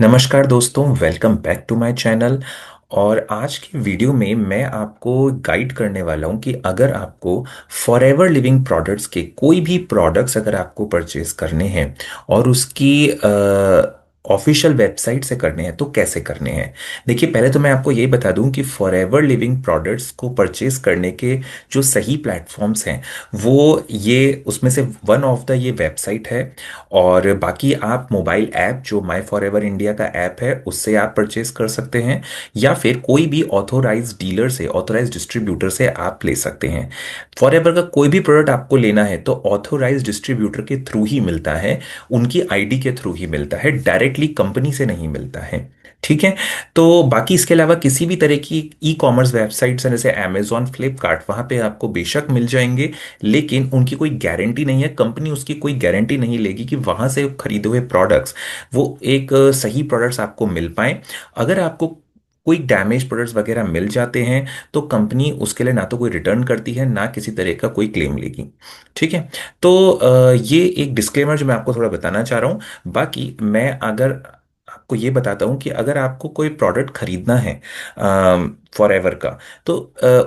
नमस्कार दोस्तों, welcome back to my channel. और आज की वीडियो में मैं आपको गाइड करने वाला हूं कि अगर आपको फॉरएवर लिविंग प्रोडक्ट्स के कोई भी प्रोडक्ट्स अगर आपको परचेज करने हैं और उसकी ऑफिशियल वेबसाइट से करने हैं तो कैसे करने हैं। देखिए, पहले तो मैं आपको यही बता दूं कि फॉरएवर लिविंग प्रोडक्ट्स को परचेज करने के जो सही प्लेटफॉर्म्स हैं वो ये उसमें से वन ऑफ द ये वेबसाइट है। और बाकी आप मोबाइल ऐप जो माई फॉरएवर इंडिया का ऐप है उससे आप परचेज कर सकते हैं, या फिर कोई भी ऑथोराइज डीलर से, ऑथोराइज डिस्ट्रीब्यूटर से आप ले सकते हैं। फॉरएवर का कोई भी प्रोडक्ट आपको लेना है तो ऑथोराइज डिस्ट्रीब्यूटर के थ्रू ही मिलता है, उनकी आईडी के थ्रू ही मिलता है, डायरेक्टली कंपनी से नहीं मिलता है। ठीक है। तो बाकी इसके अलावा किसी भी तरह की ई कॉमर्स वेबसाइट्स हैं जैसे अमेजॉन, फ्लिपकार्ट, वहां पे आपको बेशक मिल जाएंगे, लेकिन उनकी कोई गारंटी नहीं है। कंपनी उसकी कोई गारंटी नहीं लेगी कि वहां से खरीदे हुए प्रोडक्ट्स वो एक सही प्रोडक्ट्स आपको मिल पाए। अगर आपको कोई डैमेज प्रोडक्ट्स वगैरह मिल जाते हैं तो कंपनी उसके लिए ना तो कोई रिटर्न करती है ना किसी तरह का कोई क्लेम लेगी। ठीक है। तो ये एक डिस्क्लेमर जो मैं आपको थोड़ा बताना चाह रहा हूँ। बाकी मैं अगर आपको ये बताता हूँ कि अगर आपको कोई प्रोडक्ट खरीदना है फॉर एवर का, तो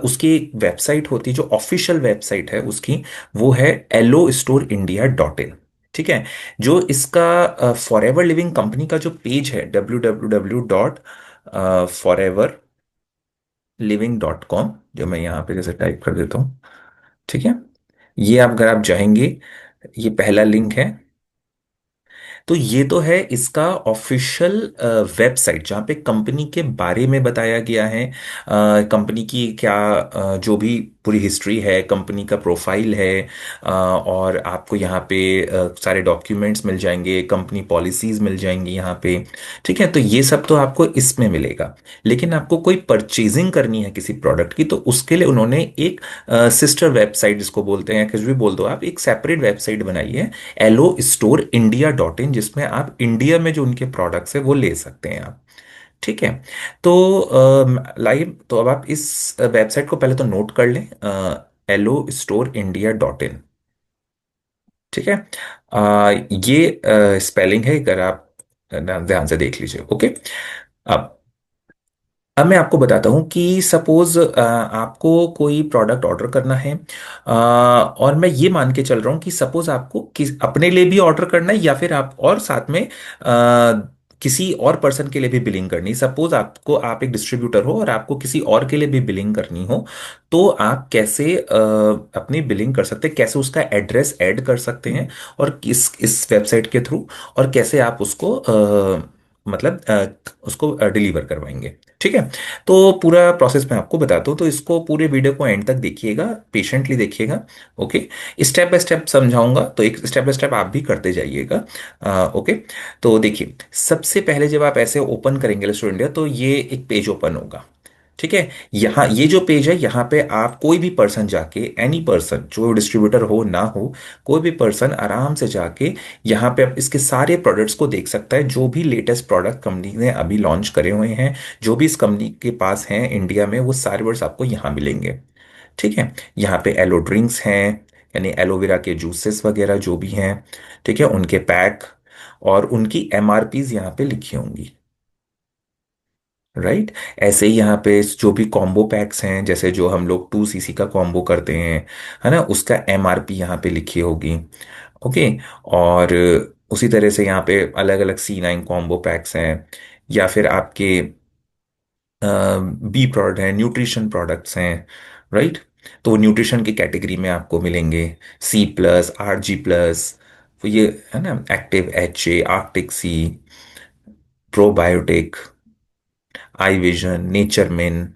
उसकी एक वेबसाइट होती है जो ऑफिशियल वेबसाइट है उसकी, वो है elo store india.in। ठीक है। जो इसका फॉर एवर लिविंग कंपनी का जो पेज है www.foreverliving.com, जो मैं यहाँ पे जैसे टाइप कर देता हूँ। ठीक है। ये आप अगर आप जाएंगे, ये पहला लिंक है। तो ये तो है इसका ऑफिशियल वेबसाइट जहाँ पे कंपनी के बारे में बताया गया है, कंपनी की क्या जो भी पूरी हिस्ट्री है, कंपनी का प्रोफाइल है, और आपको यहाँ पे सारे डॉक्यूमेंट्स मिल जाएंगे, कंपनी पॉलिसीज मिल जाएंगी यहाँ पे। ठीक है। तो ये सब तो आपको इसमें मिलेगा। लेकिन आपको कोई परचेजिंग करनी है किसी प्रोडक्ट की तो उसके लिए उन्होंने एक सिस्टर वेबसाइट जिसको बोलते हैं, कुछ भी बोल दो आप, एक सेपरेट वेबसाइट बनाई है elo store india.in, जिसमें आप इंडिया में जो उनके प्रोडक्ट्स है वो ले सकते हैं आप। ठीक है। तो लाइव तो अब आप इस वेबसाइट को पहले तो नोट कर लें, elo store india.in। ठीक है। ये स्पेलिंग है, अगर आप ध्यान से देख लीजिए। ओके। अब मैं आपको बताता हूँ कि सपोज आपको कोई प्रोडक्ट ऑर्डर करना है, और मैं ये मान के चल रहा हूँ कि सपोज आपको अपने लिए भी ऑर्डर करना है या फिर आप और साथ में किसी और पर्सन के लिए भी बिलिंग करनी है। सपोज आपको, आप एक डिस्ट्रीब्यूटर हो और आपको किसी और के लिए भी बिलिंग करनी हो, तो आप कैसे अपनी बिलिंग कर सकते हैं, कैसे उसका एड्रेस ऐड कर सकते हैं और इस वेबसाइट के थ्रू, और कैसे आप उसको मतलब उसको डिलीवर करवाएंगे। ठीक है। तो पूरा प्रोसेस मैं आपको बताता हूँ, तो इसको पूरे वीडियो को एंड तक देखिएगा, पेशेंटली देखिएगा। ओके। स्टेप बाय स्टेप समझाऊंगा, तो एक स्टेप बाय स्टेप आप भी करते जाइएगा। ओके। तो देखिए, सबसे पहले जब आप ऐसे ओपन करेंगे रेस्टोरेंट इंडिया तो ये एक पेज ओपन होगा। ठीक है। यहाँ ये जो पेज है यहाँ पे आप कोई भी पर्सन जाके, एनी पर्सन, जो डिस्ट्रीब्यूटर हो ना हो, कोई भी पर्सन आराम से जाके यहाँ पे आप इसके सारे प्रोडक्ट्स को देख सकता है, जो भी लेटेस्ट प्रोडक्ट कंपनी ने अभी लॉन्च करे हुए हैं, जो भी इस कंपनी के पास हैं इंडिया में, वो सारे वर्ड्स आपको यहाँ मिलेंगे। ठीक है। यहाँ पे एलो ड्रिंक्स हैं, यानी एलोवेरा के जूसेस वगैरह जो भी हैं। ठीक है। उनके पैक और उनकी एमआरपीज यहाँ पे लिखी होंगी। राइट। ऐसे ही यहाँ पे जो भी कॉम्बो पैक्स हैं, जैसे जो हम लोग 2 cc का कॉम्बो करते हैं, है ना, उसका एमआरपी यहाँ पे लिखी होगी। ओके। और उसी तरह से यहाँ पे अलग अलग C9 कॉम्बो पैक्स हैं, या फिर आपके बी प्रोडक्ट हैं, न्यूट्रिशन प्रोडक्ट्स हैं। राइट। तो न्यूट्रिशन की कैटेगरी में आपको मिलेंगे C+, RG+, ये है ना, एक्टिव HA, आर्कटिक सी, प्रोबायोटिक, आई विजन, नेचर मिन।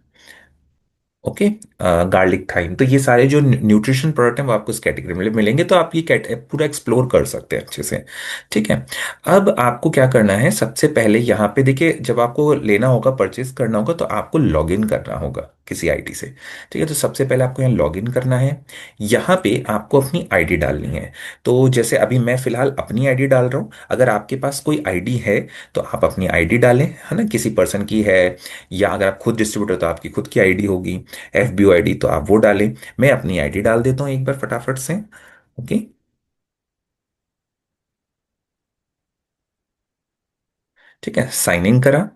ओके। गार्लिक थाइम, तो ये सारे जो न्यूट्रिशन प्रोडक्ट हैं वो आपको इस कैटेगरी में मिलेंगे, तो आप ये पूरा एक्सप्लोर कर सकते हैं अच्छे से। ठीक है। अब आपको क्या करना है, सबसे पहले यहाँ पे देखिए, जब आपको लेना होगा, परचेज करना होगा, तो आपको लॉग इन करना होगा किसी आईडी से। ठीक है। तो सबसे पहले आपको यहाँ लॉग इन करना है। यहाँ पे आपको अपनी आईडी डालनी है। तो जैसे अभी मैं फिलहाल अपनी आईडी डाल रहा हूँ, अगर आपके पास कोई आईडी है तो आप अपनी आईडी डालें, है ना, किसी पर्सन की है, या अगर आप खुद डिस्ट्रीब्यूटर तो आपकी खुद की आईडी होगी, FBO आईडी, तो आप वो डालें। मैं अपनी आईडी डाल देता हूँ एक बार फटाफट से। ओके। ठीक है, साइन इन करा।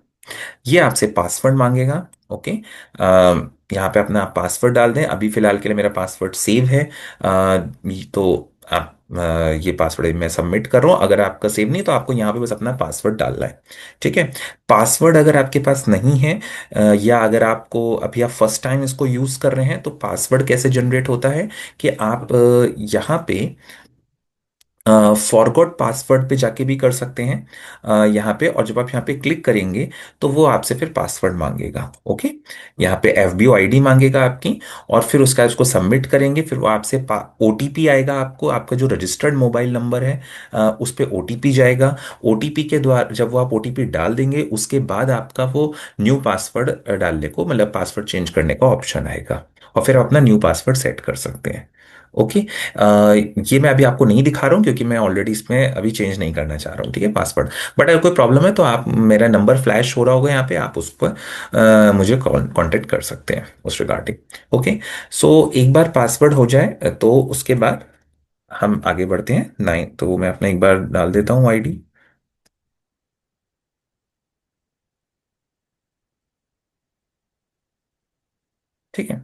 ये आपसे पासवर्ड मांगेगा। ओके, यहाँ पे अपना पासवर्ड डाल दें। अभी फिलहाल के लिए मेरा पासवर्ड सेव है। तो आप ये पासवर्ड मैं सबमिट कर रहा हूँ। अगर आपका सेव नहीं तो आपको यहाँ पे बस अपना पासवर्ड डालना है। ठीक है। पासवर्ड अगर आपके पास नहीं है, या अगर आपको अभी आप फर्स्ट टाइम इसको यूज़ कर रहे हैं, तो पासवर्ड कैसे जनरेट होता है कि आप यहाँ पे फॉरगॉट पासवर्ड पे जाके भी कर सकते हैं, यहाँ पे। और जब आप यहाँ पे क्लिक करेंगे तो वो आपसे फिर पासवर्ड मांगेगा। ओके, यहाँ पे एफबीओ आईडी मांगेगा आपकी, और फिर उसका उसको सबमिट करेंगे। फिर वो आपसे ओटीपी आएगा आपको, आपका जो रजिस्टर्ड मोबाइल नंबर है उस पे ओटीपी जाएगा। ओटीपी के द्वारा जब वो आप ओटीपी डाल देंगे, उसके बाद आपका वो न्यू पासवर्ड डालने को, मतलब पासवर्ड चेंज करने का ऑप्शन आएगा, और फिर आप अपना न्यू पासवर्ड सेट कर सकते हैं। ओके, ये मैं अभी आपको नहीं दिखा रहा हूँ क्योंकि मैं ऑलरेडी इसमें अभी चेंज नहीं करना चाह रहा हूँ, ठीक है, पासवर्ड। बट अगर कोई प्रॉब्लम है तो आप, मेरा नंबर फ्लैश हो रहा होगा यहाँ पे, आप उस पर मुझे कांटेक्ट कर सकते हैं उस रिगार्डिंग। ओके, सो एक बार पासवर्ड हो जाए तो उसके बाद हम आगे बढ़ते हैं। नाइन, तो मैं अपना एक बार डाल देता हूँ आईडी। ठीक है,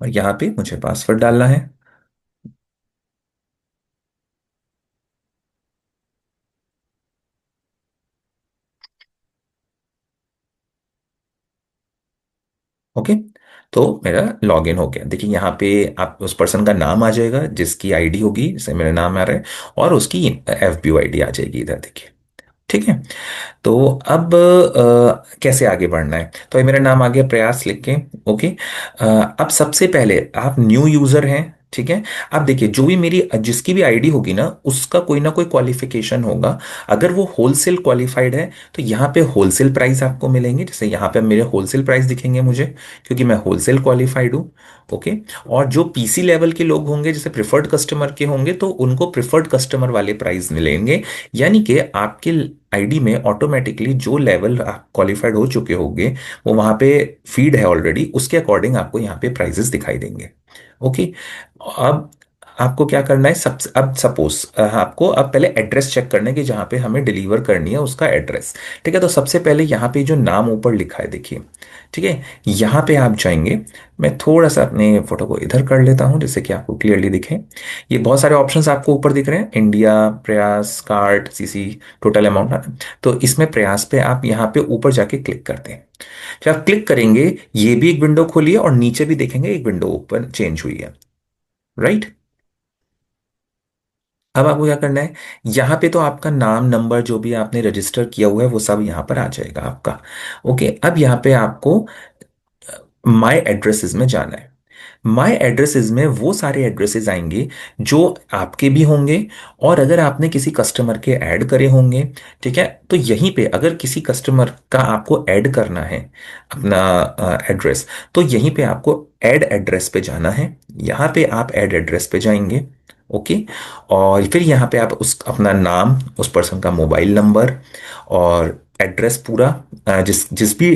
और यहाँ पे मुझे पासवर्ड डालना है। ओके, तो मेरा लॉगिन हो गया। देखिए यहाँ पे आप उस पर्सन का नाम आ जाएगा जिसकी आईडी होगी, जैसे मेरा नाम आ रहा है, और उसकी एफबीओ आईडी आ जाएगी इधर, देखिए। ठीक है, तो अब कैसे आगे बढ़ना है? तो ये मेरा नाम आ गया प्रयास लिख के। ओके, अब सबसे पहले आप न्यू यूजर हैं, ठीक है। अब देखिए, जो भी मेरी जिसकी भी आईडी होगी ना, उसका कोई ना कोई क्वालिफिकेशन होगा। अगर वो होलसेल क्वालिफाइड है तो यहाँ पे होलसेल प्राइस आपको मिलेंगे। जैसे यहाँ पे मेरे होलसेल प्राइस दिखेंगे मुझे, क्योंकि मैं होलसेल क्वालिफाइड हूँ। ओके, और जो पीसी लेवल के लोग होंगे, जैसे प्रिफर्ड कस्टमर के होंगे, तो उनको प्रिफर्ड कस्टमर वाले प्राइस मिलेंगे। यानी कि आपके आईडी में ऑटोमेटिकली जो लेवल आप क्वालिफाइड हो चुके होंगे, वो वहां पे फीड है ऑलरेडी, उसके अकॉर्डिंग आपको यहाँ पे प्राइजेस दिखाई देंगे। ओके, अब आपको क्या करना है? सब अब सपोज आपको अब पहले एड्रेस चेक करना है कि जहाँ पे हमें डिलीवर करनी है उसका एड्रेस। ठीक है, तो सबसे पहले यहाँ पे जो नाम ऊपर लिखा है, देखिए। ठीक है, यहाँ पे आप जाएंगे। मैं थोड़ा सा अपने फोटो को इधर कर लेता हूँ जिससे कि आपको क्लियरली दिखे। ये बहुत सारे ऑप्शंस आपको ऊपर दिख रहे हैं, इंडिया, प्रयास, कार्ड, सीसी, टोटल अमाउंट। तो इसमें प्रयास पे आप यहाँ पे ऊपर जाके क्लिक करते हैं। जब आप क्लिक करेंगे, ये भी एक विंडो खुली है, और नीचे भी देखेंगे एक विंडो ओपन चेंज हुई है। राइट, अब आपको क्या करना है? यहाँ पे तो आपका नाम, नंबर, जो भी आपने रजिस्टर किया हुआ है वो सब यहाँ पर आ जाएगा आपका। ओके, अब यहाँ पे आपको माय एड्रेसेस में जाना है। माय एड्रेसेस में वो सारे एड्रेसेस आएंगे जो आपके भी होंगे, और अगर आपने किसी कस्टमर के ऐड करे होंगे। ठीक है, तो यहीं पे अगर किसी कस्टमर का आपको ऐड करना है अपना एड्रेस, तो यहीं पे आपको ऐड एड्रेस पे जाना है। यहाँ पे आप ऐड एड्रेस पे जाएंगे। ओके, और फिर यहाँ पे आप उस अपना नाम, उस पर्सन का मोबाइल नंबर, और एड्रेस पूरा, जिस जिस भी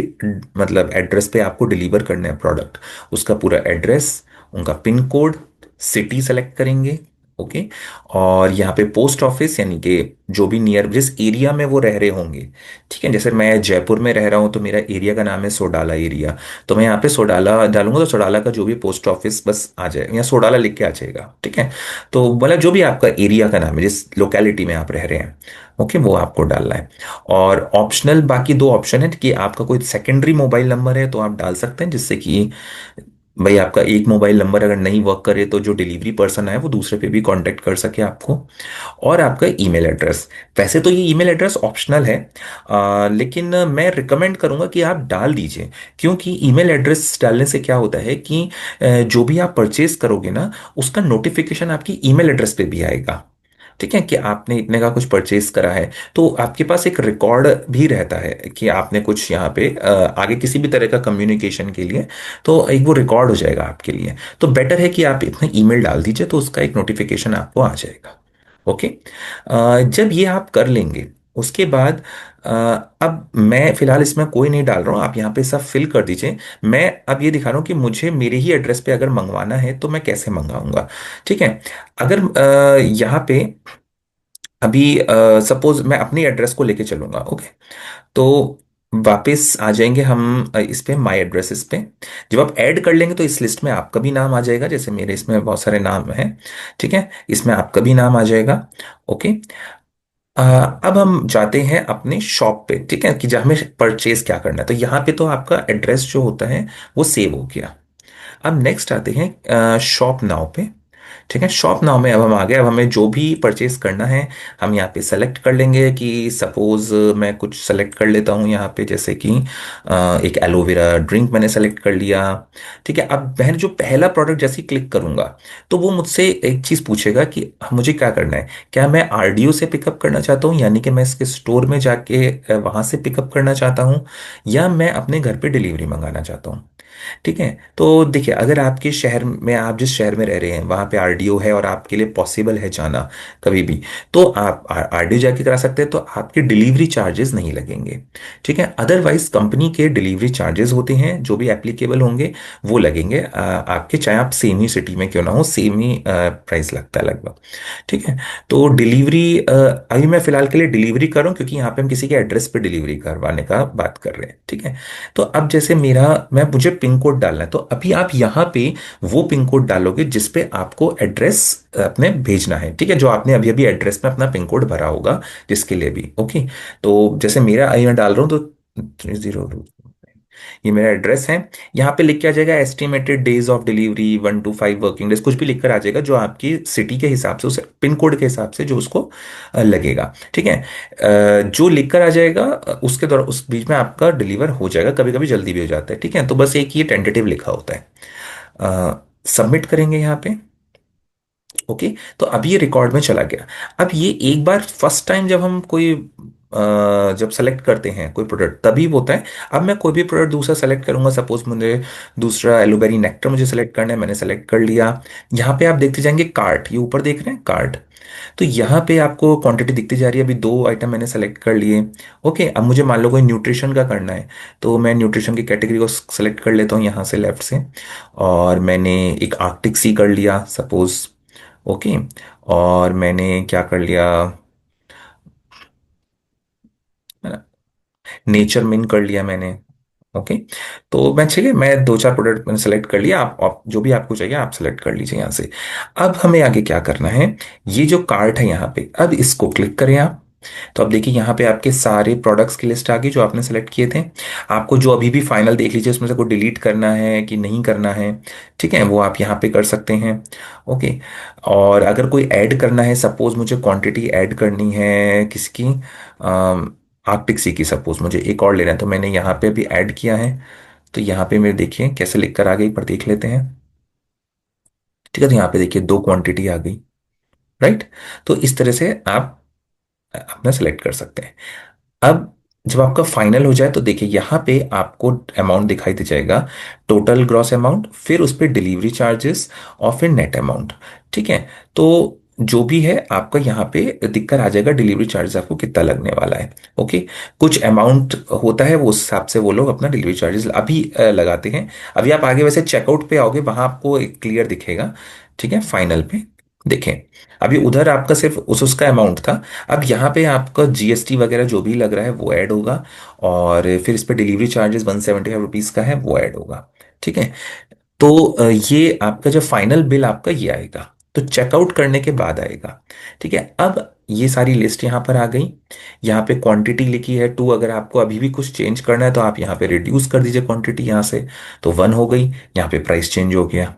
मतलब एड्रेस पे आपको डिलीवर करना है प्रोडक्ट, उसका पूरा एड्रेस, उनका पिन कोड, सिटी सेलेक्ट करेंगे। ओके, और यहाँ पे पोस्ट ऑफिस, यानी कि जो भी नियर, जिस एरिया में वो रह रहे होंगे। ठीक है, जैसे मैं जयपुर में रह रहा हूँ तो मेरा एरिया का नाम है सोडाला एरिया, तो मैं यहाँ पे सोडाला डालूंगा, तो सोडाला का जो भी पोस्ट ऑफिस बस आ जाएगा, या सोडाला लिख के आ जाएगा। ठीक है, तो मतलब जो भी आपका एरिया का नाम है, जिस लोकेलिटी में आप रह रहे हैं, ओके, वो आपको डालना है। और ऑप्शनल बाकी दो ऑप्शन है कि आपका कोई सेकेंडरी मोबाइल नंबर है तो आप डाल सकते हैं, जिससे कि भाई आपका एक मोबाइल नंबर अगर नहीं वर्क करे तो जो डिलीवरी पर्सन है वो दूसरे पे भी कांटेक्ट कर सके आपको। और आपका ईमेल एड्रेस, वैसे तो ये ईमेल एड्रेस ऑप्शनल है, लेकिन मैं रिकमेंड करूंगा कि आप डाल दीजिए। क्योंकि ईमेल एड्रेस डालने से क्या होता है कि जो भी आप परचेज करोगे ना, उसका नोटिफिकेशन आपकी ईमेल एड्रेस पे भी आएगा। ठीक है, कि आपने इतने का कुछ परचेज करा है, तो आपके पास एक रिकॉर्ड भी रहता है कि आपने कुछ यहाँ पे आगे किसी भी तरह का कम्युनिकेशन के लिए, तो एक वो रिकॉर्ड हो जाएगा आपके लिए। तो बेटर है कि आप इतना ईमेल डाल दीजिए, तो उसका एक नोटिफिकेशन आपको आ जाएगा। ओके, जब ये आप कर लेंगे, उसके बाद अ, अब मैं फिलहाल इसमें कोई नहीं डाल रहा हूँ, आप यहाँ पे सब फिल कर दीजिए। मैं अब ये दिखा रहा हूँ कि मुझे मेरे ही एड्रेस पे अगर मंगवाना है तो मैं कैसे मंगाऊंगा। ठीक है, अगर यहाँ पे अभी सपोज मैं अपनी एड्रेस को लेके चलूंगा, ओके। तो वापस आ जाएंगे हम इस पे, माय एड्रेसेस पे। जब आप ऐड कर लेंगे तो इस लिस्ट में आपका भी नाम आ जाएगा, जैसे मेरे इसमें बहुत सारे नाम हैं, ठीक है, इसमें आपका भी नाम आ जाएगा, ओके। अब हम जाते हैं अपने शॉप पे, ठीक है, कि जहाँ हमें परचेज क्या करना है। तो यहाँ पे तो आपका एड्रेस जो होता है वो सेव हो गया। अब नेक्स्ट आते हैं शॉप नाउ पे, ठीक है। शॉप नाउ में अब हम आ गए। अब हमें जो भी परचेज करना है हम यहाँ पे सेलेक्ट कर लेंगे, कि सपोज मैं कुछ सेलेक्ट कर लेता हूँ यहाँ पे, जैसे कि एक एलोवेरा ड्रिंक मैंने सेलेक्ट कर लिया, ठीक है। अब मैं जो पहला प्रोडक्ट जैसे ही क्लिक करूंगा तो वो मुझसे एक चीज़ पूछेगा कि मुझे क्या करना है। क्या मैं आरडीओ से पिकअप करना चाहता हूँ, यानी कि मैं इसके स्टोर में जाके वहां से पिकअप करना चाहता हूँ, या मैं अपने घर पे डिलीवरी मंगाना चाहता हूँ, ठीक है। तो देखिए, अगर आपके शहर में, आप जिस शहर में रह रहे हैं वहां पे आरडीओ है और आपके लिए पॉसिबल है जाना कभी भी, तो आप आरडीओ जाके करा सकते हैं, तो आपके डिलीवरी चार्जेस नहीं लगेंगे, ठीक है। अदरवाइज कंपनी के डिलीवरी चार्जेस होते हैं जो भी एप्लीकेबल होंगे, वो लगेंगे आपके, चाहे आप सेम ही सिटी में क्यों ना हो, सेम ही प्राइस लगता है लगभग, ठीक है। तो डिलीवरी, अभी मैं फिलहाल के लिए डिलीवरी कर रहा हूँ क्योंकि यहाँ पे हम किसी के एड्रेस पे डिलीवरी करवाने का बात कर रहे हैं, ठीक है। तो अब जैसे मेरा, मैं मुझे पिन कोड डालना है, तो अभी आप यहाँ पे वो पिन कोड डालोगे जिस पे आपको एड्रेस अपने भेजना है, ठीक है, जो आपने अभी अभी एड्रेस में अपना पिन कोड भरा होगा जिसके लिए भी, ओके। तो जैसे मेरा आई मैं डाल रहा हूँ, तो 302, ये मेरा एड्रेस है। यहाँ पे लिख के आ जाएगा estimated days of delivery 1 to 5 working days, कुछ भी लिखकर आ जाएगा जो आपकी सिटी के हिसाब से, उस पिन कोड के हिसाब से जो उसको लगेगा, ठीक है। जो लिखकर आ जाएगा उसके दौरान, उस बीच में आपका डिलीवर हो जाएगा, कभी कभी जल्दी भी हो जाता है, ठीक है। तो बस एक ये टेंटेटिव लिखा होता है, सबमिट करेंगे यहाँ पे, ओके। तो अब ये रिकॉर्ड में चला गया। अब ये एक बार फर्स्ट टाइम जब हम कोई जब सेलेक्ट करते हैं कोई प्रोडक्ट तभी वो होता है। अब मैं कोई भी प्रोडक्ट दूसरा सेलेक्ट करूंगा, सपोज मुझे दूसरा एलोवेरी नेक्टर मुझे सेलेक्ट करना है, मैंने सेलेक्ट कर लिया। यहाँ पे आप देखते जाएंगे कार्ट, ये ऊपर देख रहे हैं कार्ट, तो यहाँ पे आपको क्वांटिटी दिखती जा रही है। अभी 2 आइटम मैंने सेलेक्ट कर लिए, ओके। अब मुझे मान लो कोई न्यूट्रिशन का करना है, तो मैं न्यूट्रिशन की कैटेगरी को सेलेक्ट कर लेता हूँ यहाँ से लेफ्ट से, और मैंने एक आर्कटिक सी कर लिया सपोज, ओके। और मैंने क्या कर लिया, नेचर मिन कर लिया मैंने, ओके। तो मैं, ठीक है, मैं 2 4 प्रोडक्ट मैंने सेलेक्ट कर लिया। आप जो भी आपको चाहिए आप सेलेक्ट कर लीजिए यहाँ से। अब हमें आगे क्या करना है, ये जो कार्ट है यहाँ पे, अब इसको क्लिक करें आप। तो अब देखिए यहाँ पे आपके सारे प्रोडक्ट्स की लिस्ट आ गई जो आपने सेलेक्ट किए थे। आपको जो अभी भी फाइनल देख लीजिए उसमें से कोई डिलीट करना है कि नहीं करना है, ठीक है, वो आप यहाँ पे कर सकते हैं, ओके। और अगर कोई ऐड करना है, सपोज मुझे क्वांटिटी ऐड करनी है किसकी, आर्कटिक सी की, सपोज मुझे एक और लेना है, तो मैंने यहाँ पे भी ऐड किया है। तो यहाँ पे मेरे देखिए कैसे लिख कर आ गई, पर देख लेते हैं, ठीक है। तो यहाँ पे देखिए 2 क्वांटिटी आ गई, राइट। तो इस तरह से आप अपना सेलेक्ट कर सकते हैं। अब जब आपका फाइनल हो जाए तो देखिए यहाँ पे आपको अमाउंट दिखाई दे जाएगा, टोटल ग्रॉस अमाउंट, फिर उस पर डिलीवरी चार्जेस, और फिर नेट अमाउंट, ठीक है। तो जो भी है आपका यहाँ पे दिक्कत आ जाएगा, डिलीवरी चार्जेस आपको कितना लगने वाला है, ओके। कुछ अमाउंट होता है वो, उस हिसाब से वो लोग अपना डिलीवरी चार्जेस अभी लगाते हैं। अभी आप आगे वैसे चेकआउट पे आओगे, वहां आपको एक क्लियर दिखेगा, ठीक है, फाइनल पे देखें। अभी उधर आपका सिर्फ उसका अमाउंट था, अब यहाँ पे आपका जीएसटी वगैरह जो भी लग रहा है वो ऐड होगा, और फिर इस पे डिलीवरी चार्जेस 175 रुपीज का है वो ऐड होगा, ठीक है। तो ये आपका जो फाइनल बिल आपका ये आएगा, तो चेकआउट करने के बाद आएगा, ठीक है। अब ये सारी लिस्ट यहाँ पर आ गई। यहाँ पे क्वांटिटी लिखी है 2, अगर आपको अभी भी कुछ चेंज करना है तो आप यहाँ पे रिड्यूस कर दीजिए क्वांटिटी यहाँ से, तो 1 हो गई। यहाँ पे प्राइस चेंज हो गया,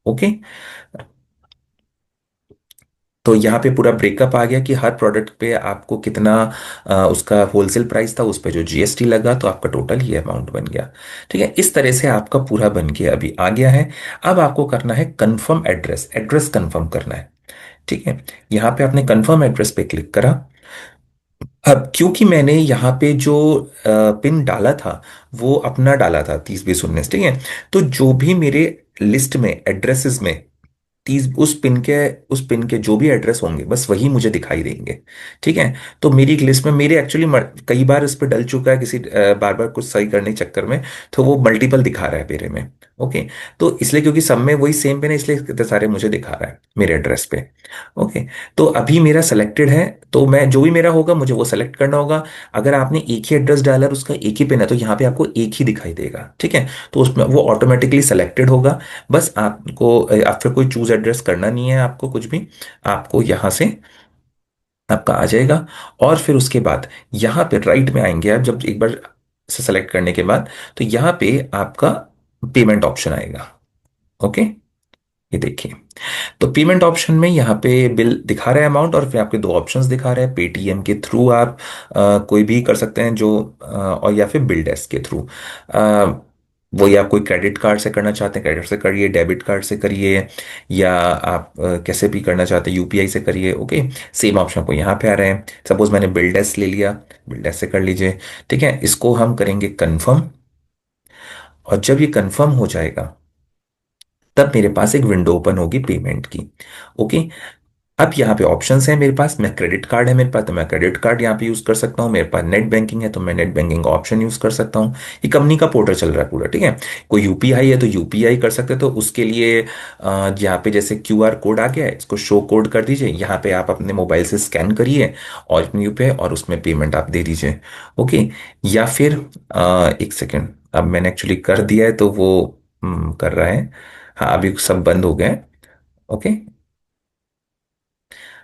ओके। तो यहाँ पे पूरा ब्रेकअप आ गया कि हर प्रोडक्ट पे आपको कितना उसका होलसेल प्राइस था, उस पे जो जीएसटी लगा, तो आपका टोटल ये अमाउंट बन गया, ठीक है। इस तरह से आपका पूरा बन के अभी आ गया है। अब आपको करना है कंफर्म एड्रेस, एड्रेस कंफर्म करना है, ठीक है। यहाँ पे आपने कंफर्म एड्रेस पे क्लिक करा। अब क्योंकि मैंने यहाँ पे जो पिन डाला था वो अपना डाला था 30 20 19, ठीक है। तो जो भी मेरे लिस्ट में एड्रेसेस में उस पिन के जो भी एड्रेस होंगे बस वही मुझे दिखाई देंगे। ठीक है। तो मेरी एक लिस्ट में मेरे एक्चुअली कई बार इस पर डल चुका है किसी बार बार कुछ सही करने के चक्कर में, तो वो मल्टीपल दिखा रहा है मेरे में। ओके। तो इसलिए क्योंकि सब में वही सेम पिन है, इसलिए इतने सारे मुझे दिखा रहा है मेरे एड्रेस पे। ओके। तो अभी मेरा सेलेक्टेड है, तो मैं जो भी मेरा होगा मुझे वो सेलेक्ट करना होगा। अगर आपने एक ही एड्रेस डाला और उसका एक ही पिन है तो यहाँ पे आपको एक ही दिखाई देगा। ठीक है। तो उसमें वो ऑटोमेटिकली सेलेक्टेड होगा। बस आपको आप फिर कोई चूज एड्रेस करना नहीं है आपको कुछ भी। आपको यहाँ से आपका आ जाएगा। और फिर उसके बाद यहाँ पे राइट में आएंगे आप, जब एक बार से सेलेक्ट करने के बाद तो यहाँ पे आपका पेमेंट ऑप्शन आएगा। ओके। ये देखिए। तो पेमेंट ऑप्शन में यहाँ पे बिल दिखा रहा है अमाउंट, और फिर आपके दो ऑप्शंस दिखा रहे हैं, पेटीएम के थ्रू आप कोई भी कर सकते हैं जो और या फिर बिल डेस्क के थ्रू। वो या कोई क्रेडिट कार्ड से करना चाहते हैं क्रेडिट से करिए, डेबिट कार्ड से करिए, या आप कैसे भी करना चाहते हैं यूपीआई से करिए। ओके। सेम ऑप्शन आपको यहाँ पे आ रहे हैं। सपोज मैंने बिल डेस्क ले लिया, बिल डेस्क से कर लीजिए। ठीक है। इसको हम करेंगे कन्फर्म, और जब ये कन्फर्म हो जाएगा तब मेरे पास एक विंडो ओपन होगी पेमेंट की। ओके। अब यहाँ पे ऑप्शंस हैं मेरे पास, मैं क्रेडिट कार्ड है मेरे पास तो मैं क्रेडिट कार्ड यहाँ पे यूज कर सकता हूँ, मेरे पास नेट बैंकिंग है तो मैं नेट बैंकिंग का ऑप्शन यूज कर सकता हूँ। ये कंपनी का पोर्टल चल रहा है पूरा। ठीक है। कोई यूपीआई है तो यूपीआई कर सकते हैं, तो उसके लिए यहाँ पे जैसे क्यूआर कोड आ गया है इसको शो कोड कर दीजिए, यहाँ पे आप अपने मोबाइल से स्कैन करिए और अपने यूपीआई और उसमें पेमेंट आप दे दीजिए। ओके। या फिर एक सेकेंड, अब मैंने एक्चुअली कर दिया है तो वो कर रहा है। हाँ अभी सब बंद हो गए। ओके।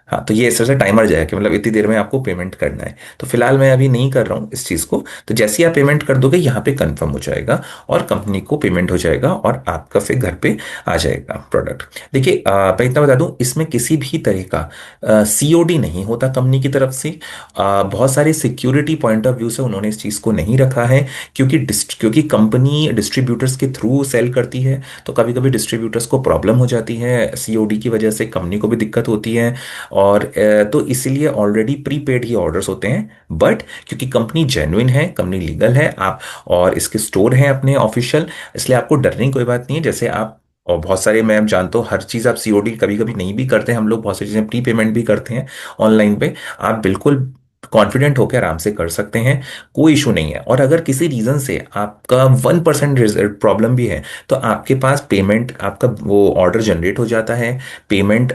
हाँ तो ये इस तरह से टाइमर जाएगा कि मतलब इतनी देर में आपको पेमेंट करना है। तो फिलहाल मैं अभी नहीं कर रहा हूँ इस चीज़ को। तो जैसे ही आप पेमेंट कर दोगे यहाँ पे कंफर्म हो जाएगा और कंपनी को पेमेंट हो जाएगा और आपका फिर घर पे आ जाएगा प्रोडक्ट। देखिए मैं इतना बता दूं, इसमें किसी भी तरह का सीओडी नहीं होता कंपनी की तरफ से। बहुत सारे सिक्योरिटी पॉइंट ऑफ व्यू से उन्होंने इस चीज़ को नहीं रखा है, क्योंकि कंपनी डिस्ट्रीब्यूटर्स के थ्रू सेल करती है, तो कभी कभी डिस्ट्रीब्यूटर्स को प्रॉब्लम हो जाती है सीओडी की वजह से, कंपनी को भी दिक्कत होती है। और तो इसीलिए ऑलरेडी प्रीपेड ही ऑर्डर्स होते हैं। बट क्योंकि कंपनी जेन्युइन है, कंपनी लीगल है आप, और इसके स्टोर हैं अपने ऑफिशियल, इसलिए आपको डरने की कोई बात नहीं है। जैसे आप और बहुत सारे मैं जानता हूँ हर चीज़ आप सीओडी कभी कभी नहीं भी करते हैं, हम लोग बहुत सारी चीज़ें प्री पेमेंट भी करते हैं ऑनलाइन पे। आप बिल्कुल कॉन्फिडेंट होकर आराम से कर सकते हैं, कोई इशू नहीं है। और अगर किसी रीज़न से आपका 1% प्रॉब्लम भी है तो आपके पास पेमेंट आपका वो ऑर्डर जनरेट हो जाता है। पेमेंट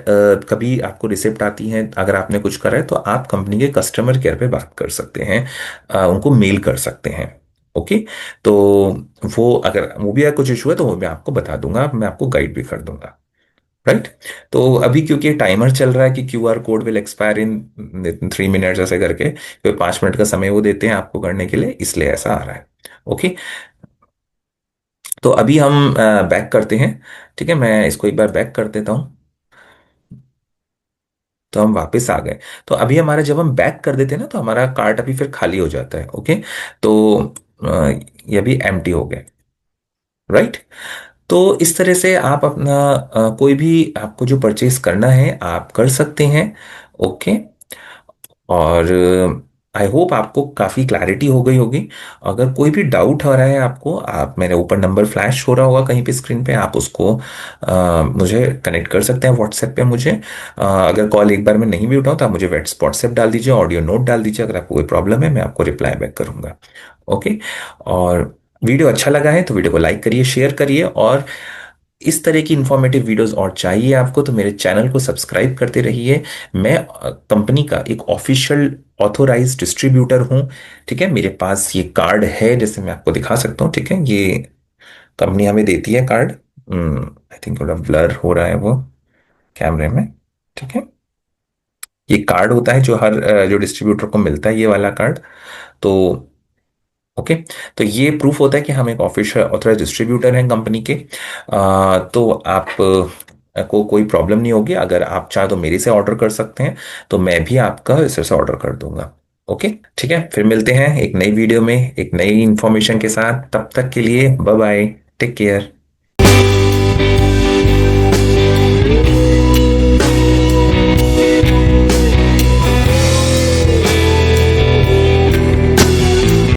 कभी आपको रिसिप्ट आती है अगर आपने कुछ करा है तो आप कंपनी के कस्टमर केयर पे बात कर सकते हैं, उनको मेल कर सकते हैं। ओके। तो वो अगर वो भी अगर कुछ इशू है तो वो मैं आपको बता दूंगा, मैं आपको गाइड भी कर दूंगा। राइट। तो अभी क्योंकि टाइमर चल रहा है कि QR code will expire in 3 minutes ऐसे करके, कोई 5 मिनट का समय वो देते हैं आपको करने के लिए, इसलिए ऐसा आ रहा है। ओके। तो अभी हम बैक करते हैं। ठीक है। मैं इसको एक बार बैक कर देता हूँ। तो हम वापस आ गए। तो अभी हमारा जब हम बैक कर देते हैं ना तो हमारा कार्ट अभी फिर खाली हो जाता है। ओके। तो ये अभी एम्प्टी हो गए। राइट। तो इस तरह से आप अपना कोई भी आपको जो परचेज करना है आप कर सकते हैं। ओके। और आई होप आपको काफ़ी क्लैरिटी हो गई होगी। अगर कोई भी डाउट आ रहा है आपको, आप मेरे ऊपर नंबर फ्लैश हो रहा होगा कहीं पे स्क्रीन पे, आप उसको मुझे कनेक्ट कर सकते हैं व्हाट्सएप पे मुझे। अगर कॉल एक बार में नहीं भी उठाऊँ तो आप मुझे व्हाट्सएप डाल दीजिए, ऑडियो नोट डाल दीजिए, अगर आपको कोई प्रॉब्लम है मैं आपको रिप्लाई बैक करूँगा। ओके। और वीडियो अच्छा लगा है तो वीडियो को लाइक करिए, शेयर करिए, और इस तरह की इंफॉर्मेटिव वीडियोस और चाहिए आपको तो मेरे चैनल को सब्सक्राइब करते रहिए। मैं कंपनी का एक ऑफिशियल ऑथोराइज्ड डिस्ट्रीब्यूटर हूँ। ठीक है। मेरे पास ये कार्ड है, जैसे मैं आपको दिखा सकता हूँ। ठीक है। ये कंपनी हमें देती है कार्ड। आई थिंक थोड़ा ब्लर हो रहा है वो कैमरे में। ठीक है। ये कार्ड होता है जो हर जो डिस्ट्रीब्यूटर को मिलता है, ये वाला कार्ड। तो ओके। तो ये प्रूफ होता है कि हम एक ऑफिशियल ऑथराइज डिस्ट्रीब्यूटर हैं कंपनी के। तो आप को कोई प्रॉब्लम नहीं होगी, अगर आप चाहे तो मेरे से ऑर्डर कर सकते हैं, तो मैं भी आपका इस तरह से ऑर्डर कर दूंगा। ओके। ठीक है। फिर मिलते हैं एक नई वीडियो में एक नई इंफॉर्मेशन के साथ, तब तक के लिए बाय बाय, टेक केयर।